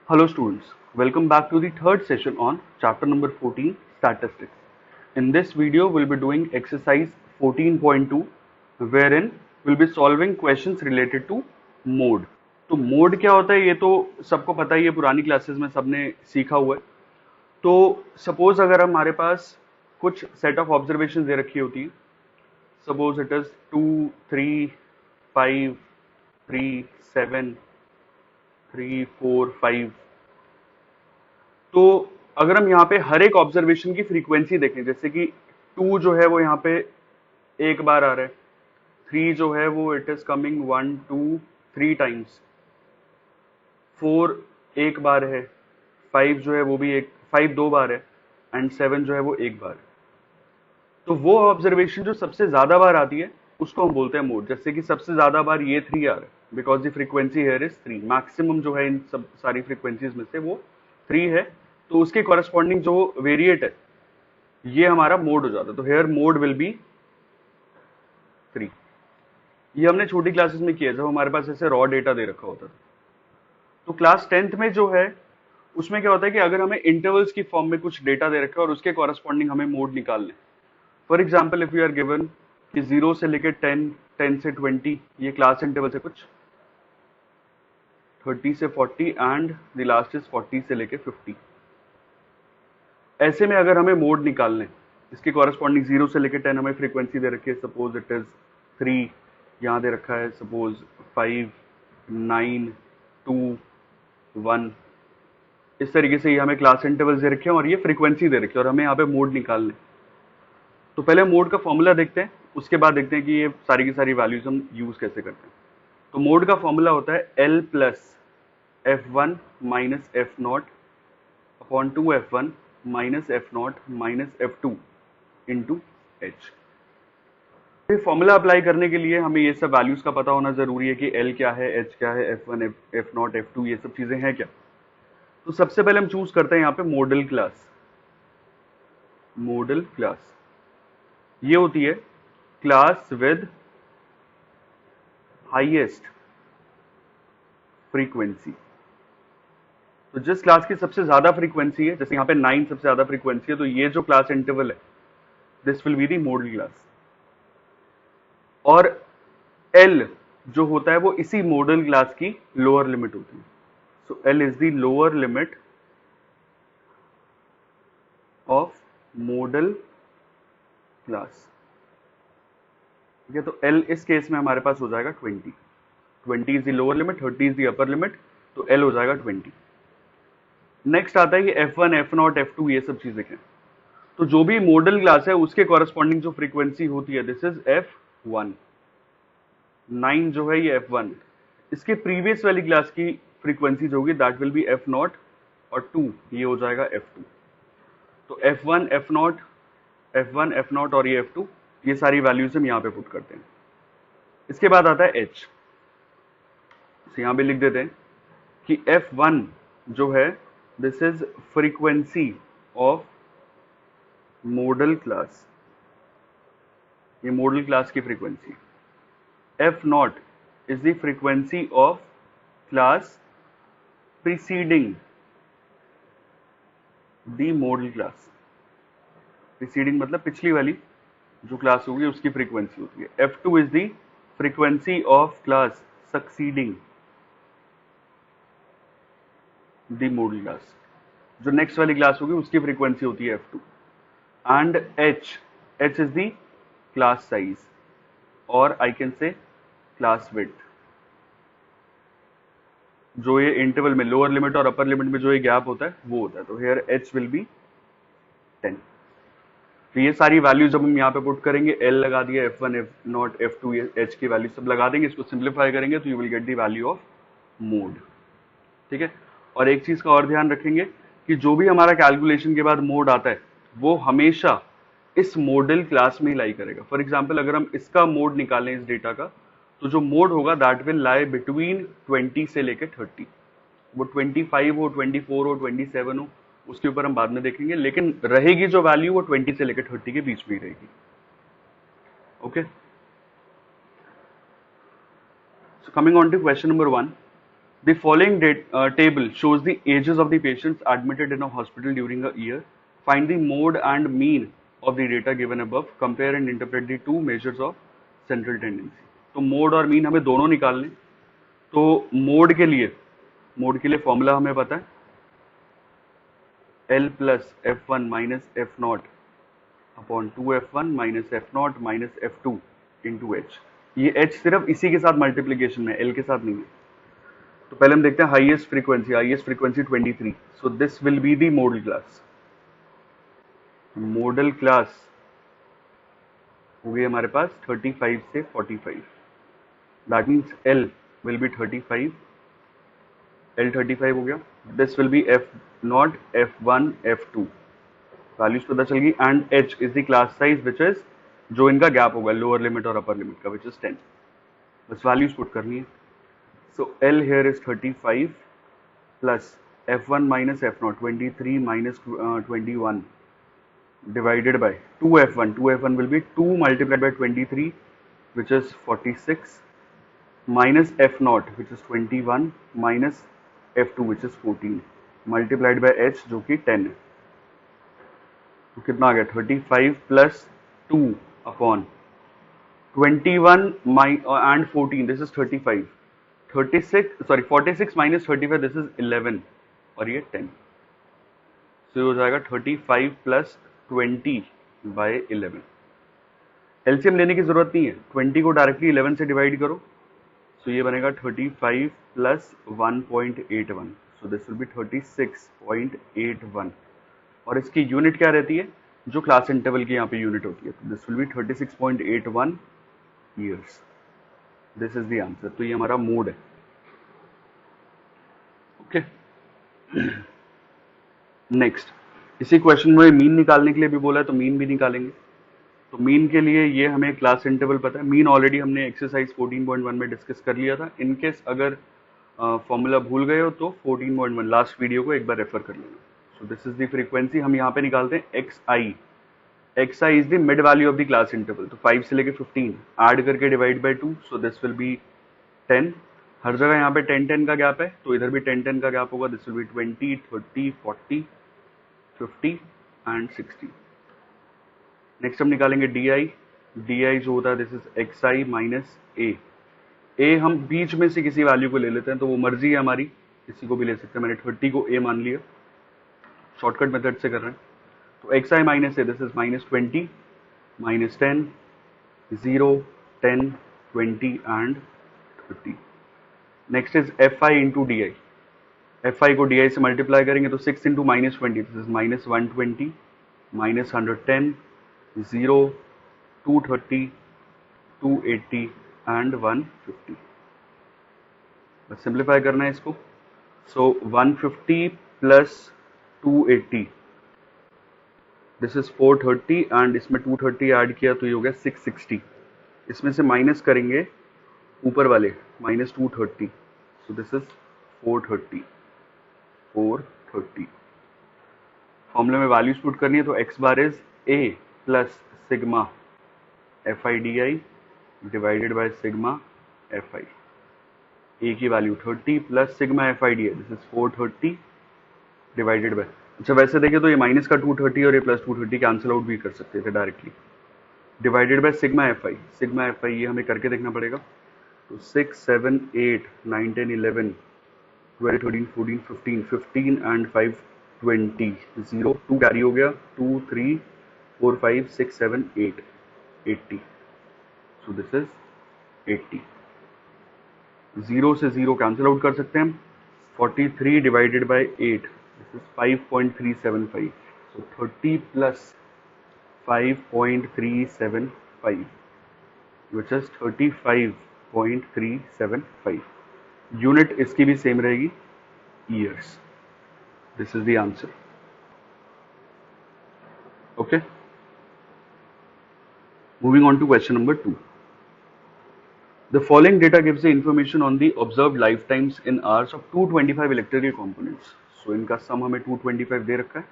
Hello students, welcome back to the third session on chapter number 14 statistics. In this video we'll be doing exercise 14.2 wherein we'll be solving questions related to mode. तो mode क्या होता है ये तो सबको पता ही है, पुरानी क्लासेस में सबने सीखा हुआ है. तो सपोज अगर हमारे पास कुछ सेट ऑफ ऑब्जर्वेशन दे रखी होती है, सपोज इट इज 2, 3, 5, 3, 7, 3, 4, 5. तो अगर हम यहाँ पे हर एक ऑब्जर्वेशन की फ्रीक्वेंसी देखें, जैसे कि 2 जो है वो यहाँ पे एक बार आ रहा है, 3 जो है वो इट इज कमिंग 1, 2, 3 टाइम्स, 4 एक बार है, 5 जो है वो भी 5 दो बार है, एंड 7 जो है वो एक बार है. तो वो ऑब्जर्वेशन जो सबसे ज्यादा बार आती है उसको हम बोलते हैं मोड. जैसे कि सबसे ज्यादा बार ये 3 आ रहा है because the frequency here is 3. Maximum जो है इन सब सारी फ्रीक्वेंसीज में से वो 3 है, तो उसके कॉरेस्पॉन्डिंग जो वेरिएट है ये हमारा मोड हो जाता है. तो हेयर मोड विल बी 3. ये हमने छोटी क्लासेस में किया जब हमारे पास ऐसे रॉ डेटा दे रखा होता था. तो क्लास 10th में जो है उसमें क्या होता है कि अगर हमें इंटरवल्स की फॉर्म में कुछ डेटा दे रखा है और उसके कॉरेस्पॉन्डिंग हमें मोड निकालने. For example if you are given कि 0 से लेकर 10, 10 से 20 ये क्लास इंटरवल है, कुछ 30 से 40 एंड द लास्ट इज 40 से लेकर 50. ऐसे में अगर हमें मोड निकालने, इसके कॉरेस्पॉन्डिंग 0 से लेकर 10 हमें फ्रीक्वेंसी दे रखी है, सपोज इट इज 3, यहाँ दे रखा है सपोज 5, 9, 2, 1. इस तरीके से ये हमें क्लास इंटरवल दे रखे हैं और ये फ्रीक्वेंसी दे रखी है और हमें यहाँ पे मोड निकालने. तो पहले मोड का फॉर्मूला देखते हैं, उसके बाद देखते हैं कि ये सारी की सारी वैल्यूज हम यूज कैसे करते हैं. तो मोड का फॉर्मूला होता है L plus F1 minus F not upon 2F1 minus F not minus F2 into H. Formula apply करने के लिए हमें ये सब वैल्यूज का पता होना जरूरी है कि L क्या है, H क्या है, F1, एफ नॉट, F2 ये सब चीजें हैं क्या. तो सबसे पहले हम चूज करते हैं यहाँ पे मॉडल क्लास. मॉडल क्लास ये होती है क्लास विद हाईएस्ट फ्रीक्वेंसी. तो जिस क्लास की सबसे ज्यादा फ्रीक्वेंसी है, जैसे यहाँ पे 9 सबसे ज्यादा फ्रीक्वेंसी है, तो ये जो क्लास इंटरवल है this will be the model class. और L जो होता है वो इसी मॉडल क्लास की लोअर लिमिट होती है. सो L is the lower limit of model class. ठीक है, तो L इस केस में हमारे पास हो जाएगा 20. 20 is the lower limit, 30 is the upper limit, तो L हो जाएगा 20. नेक्स्ट आता है कि F1, F0, F2 ये सब चीजें हैं. तो जो भी मॉडल क्लास है उसके कॉरेस्पॉन्डिंग जो फ्रीक्वेंसी होती है दिस इज F1. 9 जो है ये F1. इसके प्रीवियस वाली क्लास की फ्रीक्वेंसी जो होगी दैट विल बी F0 और 2 ये हो जाएगा F2. तो F1, F0, F1, F0 और ये F2 ये सारी वैल्यूज हम यहाँ पे पुट करते हैं. इसके बाद आता है H. तो यहाँ पे लिख देते हैं कि F1 जो है this is frequency of model class. ये मॉडल क्लास की frequency. F0 is the frequency of class preceding the modal class. Preceding मतलब पिछली वाली जो क्लास होगी उसकी फ्रीक्वेंसी होती है. F2 is the frequency of class succeeding the modal class. जो नेक्स्ट वाली क्लास होगी उसकी फ्रीक्वेंसी होती है F2. And H is the class size और I can say class width. जो ये इंटरवल में लोअर लिमिट और अपर लिमिट में जो ये गैप होता है वो होता है. तो हेयर H विल बी 10. तो ये सारी वैल्यू जब हम यहाँ पे पुट करेंगे, L लगा दिया, F1, F0, F2 H की वैल्यू सब लगा देंगे, इसको सिंप्लीफाई करेंगे तो you will get the value of mode. ठीक है. और एक चीज का और ध्यान रखेंगे कि जो भी हमारा कैलकुलेशन के बाद मोड आता है वो हमेशा इस मॉडल क्लास में ही लाई करेगा. फॉर एग्जाम्पल अगर हम इसका मोड निकालें इस डेटा का, तो जो मोड होगा दैट विल लाई बिटवीन 20 से लेकर 30. वो 25 हो, 24 हो, 27 हो, उसके ऊपर हम बाद में देखेंगे, लेकिन रहेगी जो वैल्यू वो 20 से लेकर 30 के बीच में ही रहेगी. Okay. So coming on to question number 1. The following table shows the ages of the patients admitted in a hospital during a year. Find the mode and mean of the data given above. Compare and interpret the two measures of central tendency. तो mode और mean हमें दोनों निकालने. तो mode के लिए formula हमें पता है, L plus F1 minus F0 upon 2F1 minus F0 minus F2 into H. ये H सिर्फ इसी के साथ मल्टीप्लीकेशन में, L के साथ नहीं है. तो पहले हम देखते हैं highest frequency 23. So this will be the model class. Model class हो गई हमारे पास 35 से 45. That means L will be 35. L 35 हो गया. This will B F0, F1, F2. Values पता चल गई. And H is the class size which is जो इनका गैप होगा लोअर लिमिट और अपर लिमिट का, विच इज 10. बस वैल्यूज पुट करनी है. So L here is 35 plus F1 minus F0, 23 minus 21 divided by 2F1. 2F1 will be 2 multiplied by 23, which is 46, minus F0, which is 21, minus F2, which is 14, multiplied by H, जो कि 10 है. तो कितना आ गया? 35 plus 2 upon 21 and 14. This is 35. 46 minus 35, this is 11 और ये 10. So ये हो जाएगा 35 plus 20 by 11. एलसीएम लेने की जरूरत नहीं है, 20 को डायरेक्टली 11 से डिवाइड करो. सो ये बनेगा 35 plus 1.81. So this will B 36.81. और इसकी यूनिट क्या रहती है? जो क्लास इंटरवल की यहाँ पे यूनिट होती है. This will B 36.81 years. This is the answer. तो ये हमारा मोड है. ओके. नेक्स्ट, इसी क्वेश्चन में मीन निकालने के लिए भी बोला है, तो मीन भी निकालेंगे. तो मीन के लिए ये हमें क्लास इंटरवल पता है. मीन ऑलरेडी हमने एक्सरसाइज 14.1 में डिस्कस कर लिया था. इनकेस अगर फॉर्मूला भूल गए हो तो 14.1 लास्ट वीडियो को एक बार रेफर कर लेना. So this is the frequency. हम यहाँ पे निकालते हैं x I is the mid value of the class interval. तो 5 से लेके 15 ऐड करके divide by 2. So this will B 10. हर जगह यहाँ पे 10 का गैप है, तो इधर भी 10 का गैप होगा. This will be 20, 30, 40, 50 and 60. Next हम निकालेंगे डी आई जो होता है this is x i minus a हम बीच में से किसी वैल्यू को ले लेते हैं, तो वो मर्जी है हमारी, किसी को भी ले सकते हैं. मैंने 30 को ए मान लिया, शॉर्टकट मेथड से कर रहे हैं. तो x i minus A, this is minus 20, minus 10, 0, 10, 20 and 30. Next is F I into D I. F I को डी आई से मल्टीप्लाई करेंगे तो 6 into minus 20, this is minus 120, minus 110, 0, 230, 280 and 150. बस सिंप्लीफाई करना है इसको. सो 150 प्लस 280, दिस इज 430 एंड इसमें 230 add किया तो ये हो गया 660. इसमें से माइनस करेंगे ऊपर वाले माइनस 230, सो दिस इज 430. फॉर्मूले में वैल्यूज पुट करनी है, तो x bar is a plus sigma f i d i divided by sigma f i. A की value 30 plus sigma f i d i, this is 430 divided by. अच्छा वैसे देखें तो ये माइनस का 230 और ये प्लस 230 कैंसिल आउट भी कर सकते थे directly. Divided by sigma f आई ये हमें करके देखना पड़ेगा. तो 6, 7, 8, 9, 10, 11, 12, 13, 14, 15 एंड 5, 20, 0, 2 कैरी हो गया, 2, 3, 4, 5, 6, 7, 8, 80. So this is 80. 0 से 0 कैंसिल आउट कर सकते हैं हम. 43 divided by 8, this is 5.375. So 30 plus 5.375, which is 35.375. Unit इसकी भी सेम रहेगी, years. This is the answer. Okay. Moving on to question number 2. The following data gives the information on the observed lifetimes in hours of 225 electrical components. So इनका सम हमें 225 दे रखा है.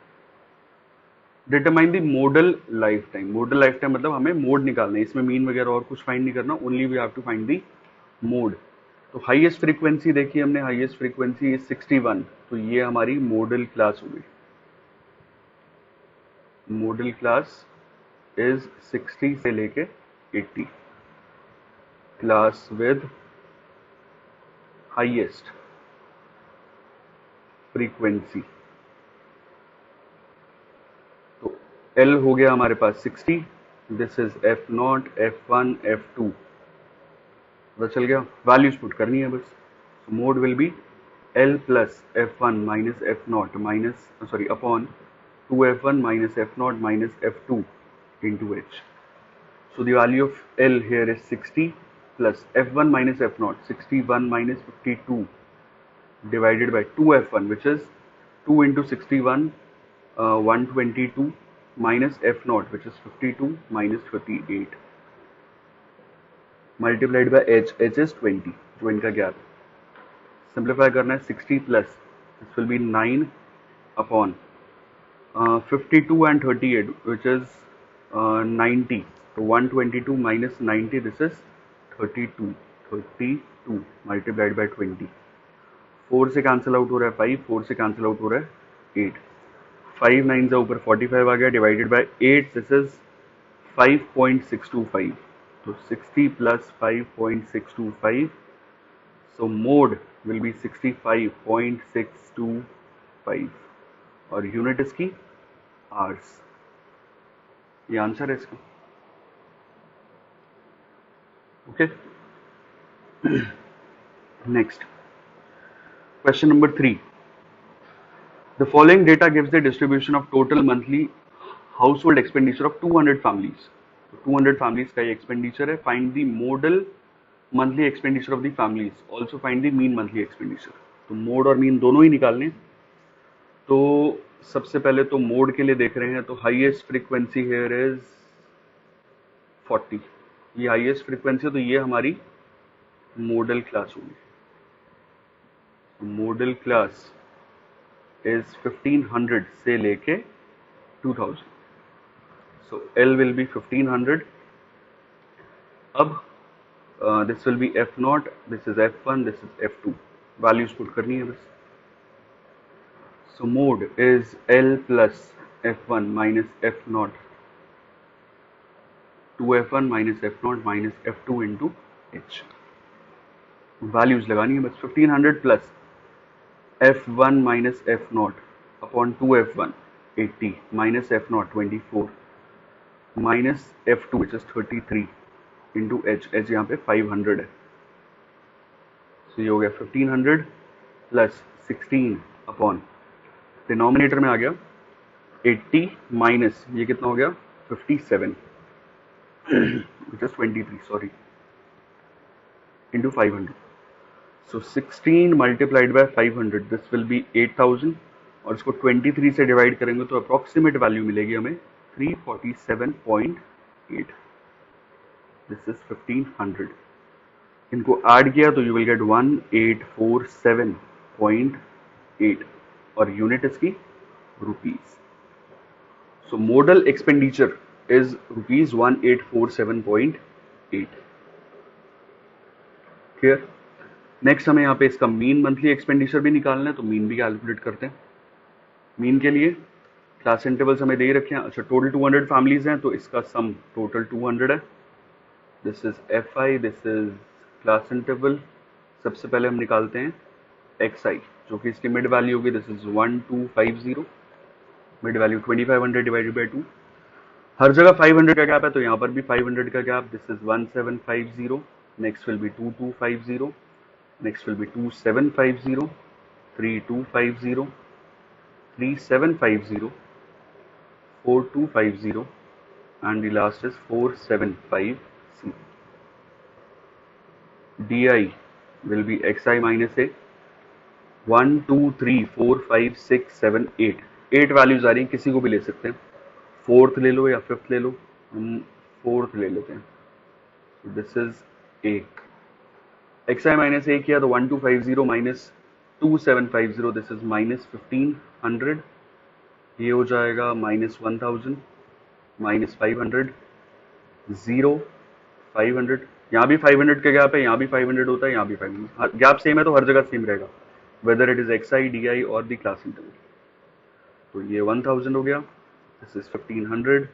Determine the model life time. Model life time मतलब हमें mode निकालना है, इसमें mean वगैरह और कुछ फाइंड नहीं करना, only we have to find the mode. तो हाईएस्ट फ्रीक्वेंसी देखिए हमने, हाईएस्ट फ्रीक्वेंसी इज 61, तो ये हमारी मॉडल क्लास हो गई। मॉडल क्लास इज 60 से लेके 80, क्लास विद हाईएस्ट फ्रीक्वेंसी। तो L हो गया हमारे पास 60, this is F0, F1, F2, पता चल गया। वैल्यूज पुट करनी है बस। Mode will be L plus F1 minus F0 minus sorry upon 2F1 minus F0 minus F2 into H. So the value of L here is 60 plus F1 minus F0, 61 minus 52 divided by 2F1, which is 2 into 61, 122 minus F0, which is 52 minus 38, multiplied by H. H is 20, जो इनका gap है। Simplify करना है, 60 plus this will B 9 upon 52 and 38, which is 90. So 122 minus 90, this is 32. 32 multiplied by 20. 4 से cancel out हो रहा है 5, 4 से कैंसिल आउट हो रहा है 8, 5 9 से ऊपर 45 आ गया, डिवाइडेड बाय 8, दिस इज 5.625. तो 60 plus 5.625, so mode will be 65.625 और यूनिट इसकी आवर्स। ये आंसर है इसका। Okay, next question number 3। The following data gives the distribution of total monthly household expenditure of 200 families. 200 families का ये expenditure है. Find the modal monthly expenditure of the families. Also find the mean monthly expenditure. तो mode और mean दोनों ही निकालने। तो सबसे पहले तो मोड के लिए देख रहे हैं, तो हाईएस्ट फ्रीक्वेंसी हेयर इज 40, ये हाईएस्ट फ्रीक्वेंसी है, तो ये हमारी मोडल क्लास होगी। मोडल क्लास is 1500 से लेके 2000, so L will be 1500. अब this will be F0, this is F1, this is F2, values put करनी है बस। So mode is L plus F1 minus F0, 2F1 minus F0 minus F2 into H, values लगानी है बस। 1500 plus F1 minus F0 upon 2F1 80 minus F0 24 minus F2 which is 33 into H, H यहाँ पे 500 है, so ये हो गया 1500 plus 16 upon denominator में आ गया 80 माइनस ये कितना हो गया 57 which is 23 sorry into 500. So 16 multiplied by 500, this will be 8000 और इसको 23 से डिवाइड करेंगे तो अप्रोक्सीमेट वैल्यू मिलेगी हमें 347.8. This is 1500. इनको ऐड किया तो यू विल गेट 1847.8 और यूनिट इसकी rupees. So model expenditure is rupees 1847.8। Clear. Next हमें यहाँ पे इसका मीन मंथली एक्सपेंडिचर भी निकालना है, तो मीन भी कैलकुलेट करते हैं। मीन के लिए क्लास इंटरवल्स हमें दे ही रखे हैं। अच्छा, टोटल 200 फैमिलीज हैं तो इसका सम टोटल 200 है। This is F I, this is class interval. सबसे पहले हम निकालते हैं एक्स आई जो कि इसकी मिड वैल्यू होगी, this is 1250, mid value 2500 divided by 2। हर जगह 500 का गैप है तो यहाँ पर भी 500 का gap, this is 1750, next will be 2250, next will be 2750, 3250, 3750, 4250 and the last is 475C. DI will be XI minus A, 1 2 3 4 5 6 7 8, 8 values आ रही हैं, किसी को भी ले सकते हैं, फोर्थ ले लो या फिफ्थ ले लो, हम फोर्थ ले लेते हैं। This is A। XI minus a किया तो 1250 माइनस 2750, दिस इज माइनस 1500, ये हो जाएगा माइनस 1000 माइनस 500, 0 500 यहाँ भी 500 का गैप है, यहाँ भी 500 होता है, यहाँ भी 500, गैप सेम है तो हर जगह सेम रहेगा, whether it is x I d आई और द क्लास इंटरवल। तो ये 1000 हो गया, दिस इज 1500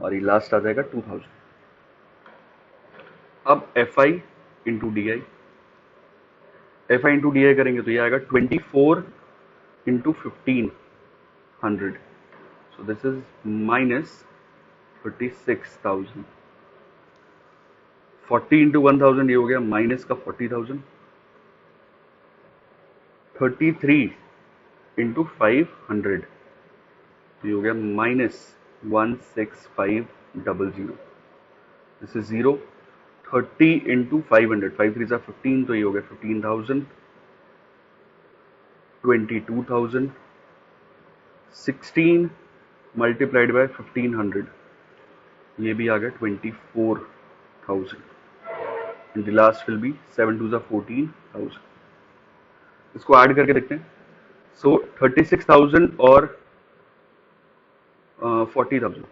और ये लास्ट आ जाएगा 2000। अब F I into D I, F I into D I करेंगे तो ये आएगा 24 into 1500, so this is minus 36,000। 40 into 1000 ये हो गया माइनस का 40,000। 33 इंटू 500 ये हो गया माइनस 16500, दिस इज 0। 30 इंटू 500, 5 3 सा 15, तो ये हो गया 15,000। 22,000। 16 मल्टीप्लाइड बाय 1500, ये भी आ गया 24,000। And the last will be 7 2 सा 14,000। इसको ऐड करके देखते हैं। सो 36,000 और 40,000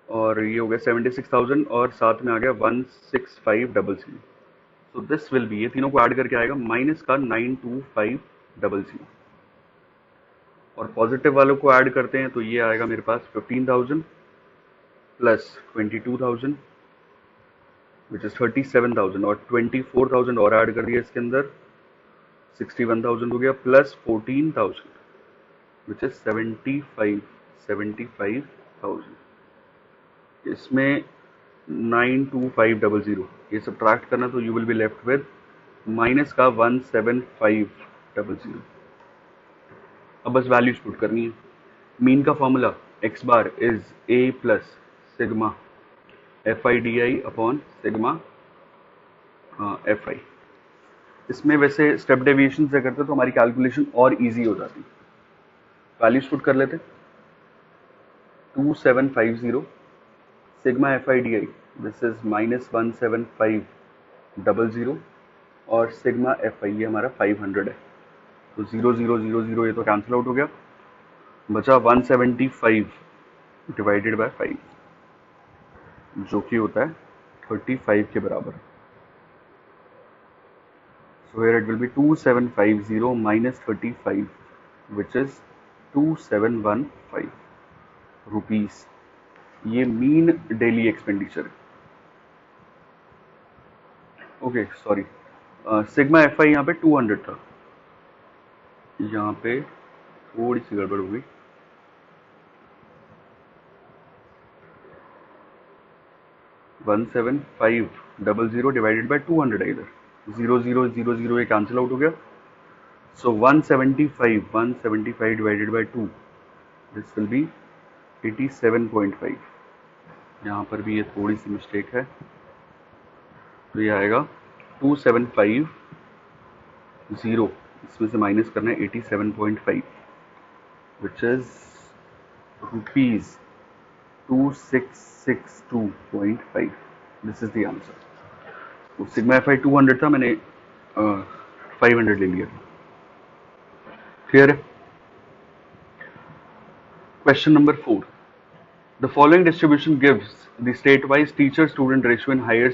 और ये हो गया 76,000 और साथ में आ गया 16500। सो दिस विल बी, ये तीनों को ऐड करके आएगा माइनस का 92500। और पॉजिटिव वालों को ऐड करते हैं तो ये आएगा मेरे पास 15,000 प्लस 22,000 विच इज 37,000 और 24,000 और ऐड कर दिया इसके अंदर, 61,000 हो गया, प्लस 14,000 विच इज 75,000। इसमें 92500 ये सब्ट्रैक्ट करना, तो you will be left with minus का 17500। अब बस वैल्यूज पुट करनी है। मीन का formula x bar is a plus sigma f i d I upon sigma f आई। इसमें वैसे स्टेप डेविएशन से करते तो हमारी कैलकुलेशन और इजी हो जाती। वैल्यूज पुट कर लेते। 2750 sigma f i d i, this is minus 17500 और सिग्मा एफ आई ये हमारा 500 है, तो 0 0 0 0 ये तो कैंसिल आउट हो गया, बचा 175 डिवाइडेड बाय 5 जो कि होता है 35 के बराबर। So here it will be 2750 minus 35 which is 2715 rupees. ये मीन डेली एक्सपेंडिचर है। ओके सॉरी, सिग्मा एफ आई यहाँ पे 200 था, यहाँ पे थोड़ी सी गड़बड़ हो गई। वन 17500 डिवाइडेड बाय 200 है, इधर 0 0 0 0 ये कैंसिल आउट हो गया। सो 175 divided by 2, this will B 87.5। यहाँ पर भी ये थोड़ी सी मिस्टेक है, तो ये आएगा 2750, इसमें से माइनस करना है 87.5 which is rupees 2662.5। This is the answer. तो सिग्मा एफ आई 200 था, मैंने 500 ले लिया था। क्लियर है? Question number 4. The following distribution gives the state-wise teacher-student ratio in higher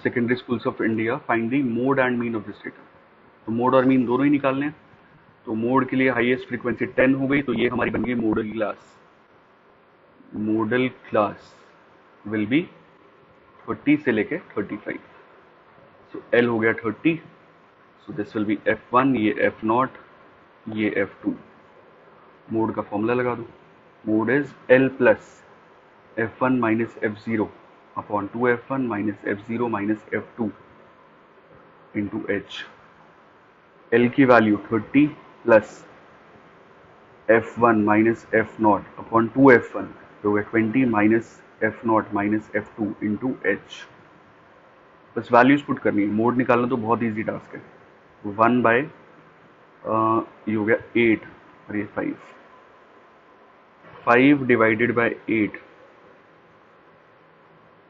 secondary schools of India. Find the mode and mean of this data. तो mode और mean दोनों ही निकालने हैं। तो मोड के लिए हाईएस्ट फ्रीक्वेंसी 10 हो गई, तो ये हमारी बन गई model class. Model class will be 30 से लेके 35। सो एल हो गया 30, so this will B F1, ये F0, ये F2। मोड का फॉर्मूला लगा दो। Mode is L plus F1 minus F0 upon 2F1 minus F0 minus F2 into H। L की value 30 plus F1 minus F0 upon 2F1 जो है 20 minus F0 minus F2 into H। बस values put करनी है। Mode निकालना तो बहुत easy task है। 1 बाय ये हो गया 8 और ये 5 डिवाइडेड बाय 8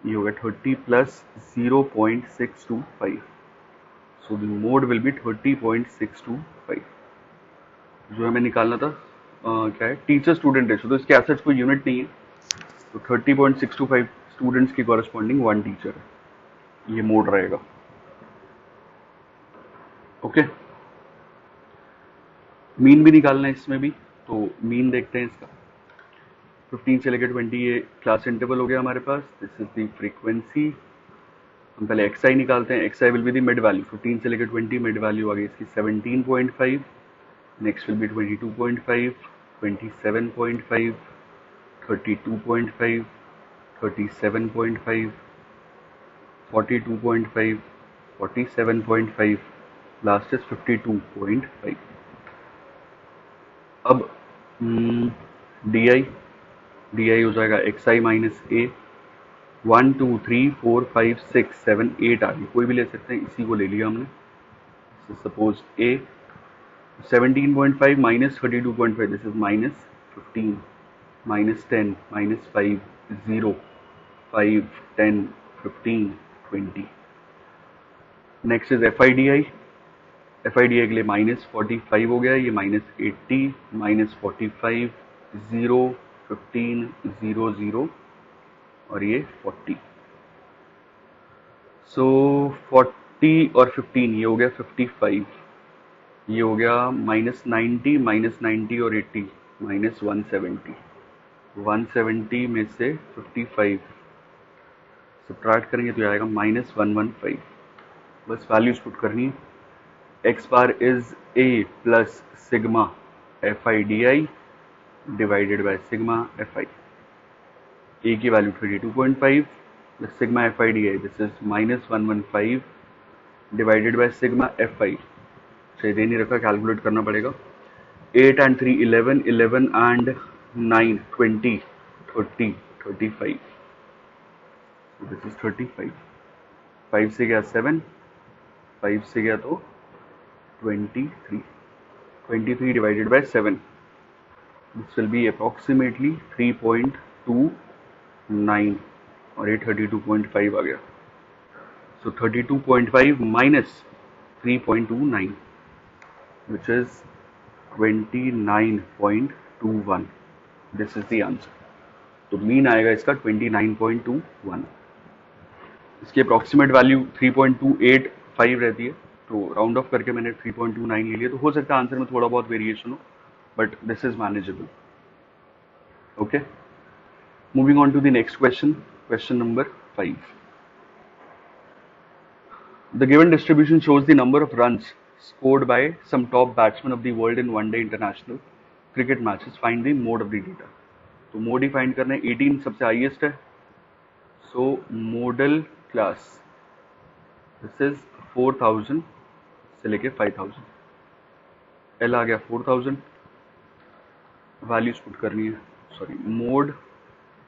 ये हो गया 30 plus 0.625। So the mode will be 30.625। जो हमें निकालना था क्या है, टीचर स्टूडेंट रेशो। तो इसके एसेट्स कोई यूनिट नहीं है, तो 30.625 स्टूडेंट्स की कॉरेस्पॉन्डिंग 1 टीचर है, ये मोड रहेगा। ओके, मीन भी निकालना है इसमें भी, तो मीन देखते हैं इसका। 15 से लेकर 20 ये क्लास इंटरवल हो गया हमारे पास। This is the frequency. हम पहले एक्स आई निकालते हैं। X i will be the mid value. 15 से लेकर 20 मिड वैल्यू आ गई इसकी 17.5। Next will be 22.5, 27.5, 32.5, 37.5, 42.5, 47.5, last is 52.5। अब डी आई हो जाएगा एक्स आई माइनस ए। 1 2 3 4 5 6 7 8 आ गई, कोई भी ले सकते हैं, इसी को ले लिया हमने। Suppose A 17.5 minus 32.5, this is minus 15, minus 10, minus 5, 0, 5, 10, 15, 20। Next is F i d I. F i d आई के लिए माइनस 45 हो गया, ये माइनस 80, माइनस 45, 0, 15, 0, 0 और ये 40। सो 40 और 15 ये हो गया 55, ये हो गया माइनस 90, माइनस 90 और 80 माइनस 170। 170 में से 55 सब्ट्रैक्ट करेंगे तो आएगा माइनस 115। बस वैल्यूज पुट करनी है। X bar is a plus sigma f i d i divided by sigma f i. A की value 32.5 plus sigma f i d i, this is minus 115 divided by sigma f i. दे नहीं रखा, calculate करना पड़ेगा। 8 and 3 11, 11 and 9 20, 30, 35, this is 35। 5 से गया 7, 5 से गया तो 23, 23 divided by 7, this will B approximately 3.29 और ये 32.5 आ गया। सो 32.5 minus 3.29 which is 29.21, this is the answer. तो मीन आएगा इसका 29.21। इसकी अप्रॉक्सीमेट वैल्यू 3.285 रहती है, तो राउंड ऑफ करके मैंने 3.29 ले लिया। तो हो सकता है आंसर में थोड़ा बहुत वेरिएशन हो, but this is manageable. Okay, moving on to the next question, question number 5। The given distribution shows the number of runs scored by some top batsmen of the world in one-day international cricket matches. Find the mode of the data. तो mode ही find करना है। 18 सबसे highest है, सो model class this is 4000 से लेके 5000। L आ गया 4000, values put करनी है। Sorry, mode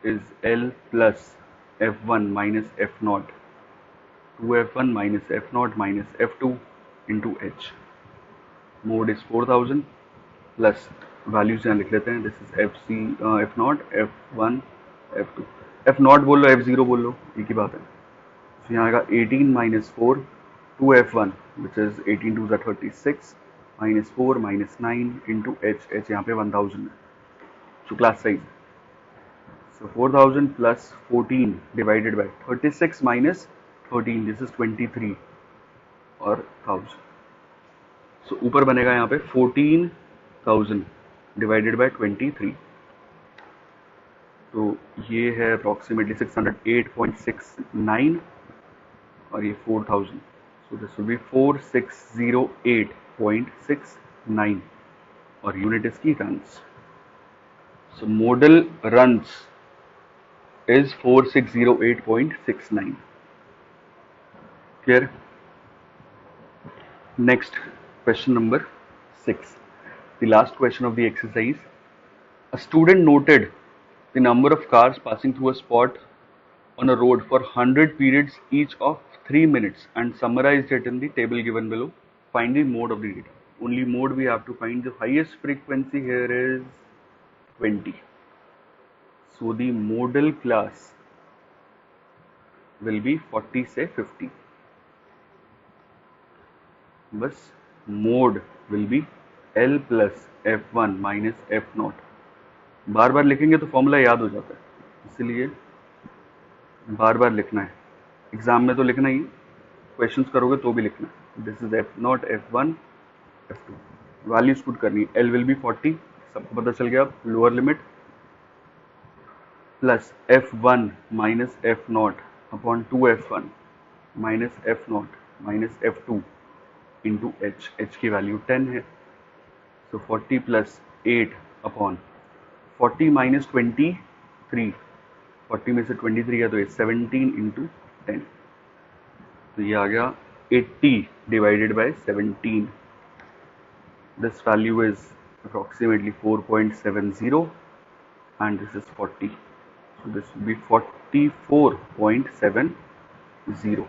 is L plus f1 minus f0, 2f1 minus f0 minus f2 into h. Mode is 4000 plus values यहाँ लिख लेते हैं। This is f0, f1, f2। f0 बोल लो, f0 बोल लो, एक ही बात है। तो यहाँ आएगा 18 minus 4, 2f1 which is 18 2 36 minus 4 minus 9 into h। h यहाँ पे 1000 है, so class size। So 4000 plus 14 divided by 36 minus 13, this is 23 और 1000। सो ऊपर बनेगा यहाँ पे 14,000 डिवाइडेड बाय 23, तो ये है अप्रॉक्सीमेटली 608.69 और ये 4000, सो दिस विल बी 4608.69 और यूनिट इसकी runs. So model runs is 4608.69। Clear? Next, question number 6, the last question of the exercise. A student noted the number of cars passing through a spot on a road for 100 periods each of 3 minutes and summarized it in the table given below. Find the mode of the data. Only mode we have to find. The highest frequency here is 20. So the modal class will be 40 से 50. बस mode will be L plus F1 minus F0। बार बार लिखेंगे तो formula याद हो जाता है, इसलिए बार बार लिखना है, एग्जाम में तो लिखना ही, क्वेश्चंस करोगे तो भी लिखना है। This is F0, F1, F2, values put करनी है। L विल बी 40, सबको पता चल गया, lower limit plus F1 minus F0 upon 2F1 minus F0 minus F2 into H की वैल्यू 10 है, सो 40 प्लस 8 अपॉन 40 माइनस 23, 40 में से 23 है तो ये 17 इंटू 10, तो ये आ गया 80 divided by 17। This value is approximately 4.70 and this is 40, so this will be 44.70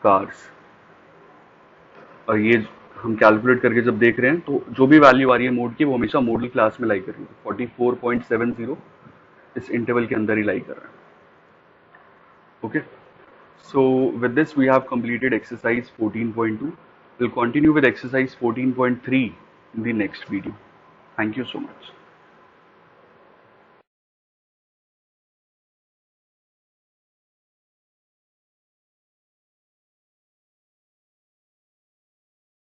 cars। और ये हम कैलकुलेट करके जब देख रहे हैं तो जो भी वैल्यू आ रही है मोड की वो हमेशा मॉडल क्लास में लाई कर रही है, 44.70 इस इंटरवल के अंदर ही लाई कर रहा है। Okay, so with this we have completed exercise 14.2. We'll continue with exercise 14.3 in the next video. Thank you so much.